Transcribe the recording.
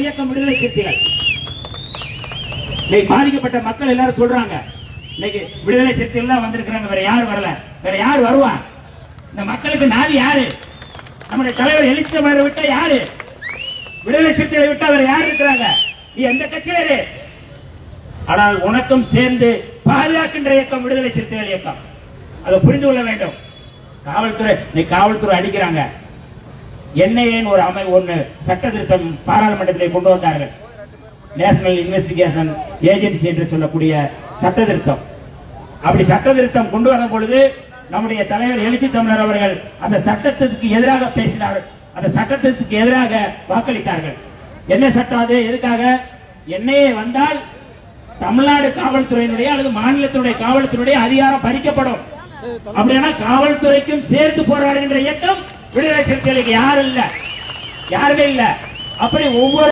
இயக்கம் விடுதலை சிறுத்தைகள். இன்னைக்கு பாதிக்கப்பட்ட மக்கள் எல்லாரும் சொல்றாங்க, இன்னைக்கு விடுதலை சிறுத்தைகள் தான் வந்திருக்கிறாங்க, வேற யாரும் வரல. வேற யார் வருவா? இந்த மக்களுக்கு நாதி யாரு? நம்முடைய தலைவர் எழுச்சி தமிழரை விட்டா யாரு? விடுதலை சிறுத்தைகளை விட்டா வேற யார் இருக்கிறாங்க? நீ எந்த கட்சியிலே? ஆனால் உனக்கும் சேர்ந்து பாதுகாக்கின்ற இயக்கம் விடுதலை சிறுத்தைகள் இயக்கம். அதை புரிந்து கொள்ள வேண்டும். காவல்துறை அடிக்கிறாங்க. என்ஐஏன்னு ஒரு அமைப்பு ஒன்று சட்ட திருத்தம் பாராளுமன்றத்தில் கொண்டு வந்தார்கள். நேஷனல் இன்வெஸ்டிகேஷன் ஏஜென்சி என்று சொல்லக்கூடிய சட்ட திருத்தம். அப்படி சட்ட திருத்தம் கொண்டு வரும் பொழுது நம்முடைய தலைவர் எழுச்சி தமிழர் அவர்கள் அந்த சட்டத்திற்கு எதிராக பேசினார்கள். அந்த சட்டத்திற்கு எதிராக வாக்களித்தார்கள். என்ன சட்டம் அது? எதுக்காக? என்ஐஏ வந்தால் தமிழ்நாடு காவல்துறையினுடைய அல்லது மாநிலத்தினுடைய காவல்துறையுடைய அதிகாரம் பறிக்கப்படும். அப்படின்னா காவல்துறைக்கும் சேர்த்து போராடுகின்ற இயக்கம் விடுதலை சிறுத்தைகளுக்கு யாரும் இல்ல, யாருமே இல்ல. அப்படி ஒவ்வொரு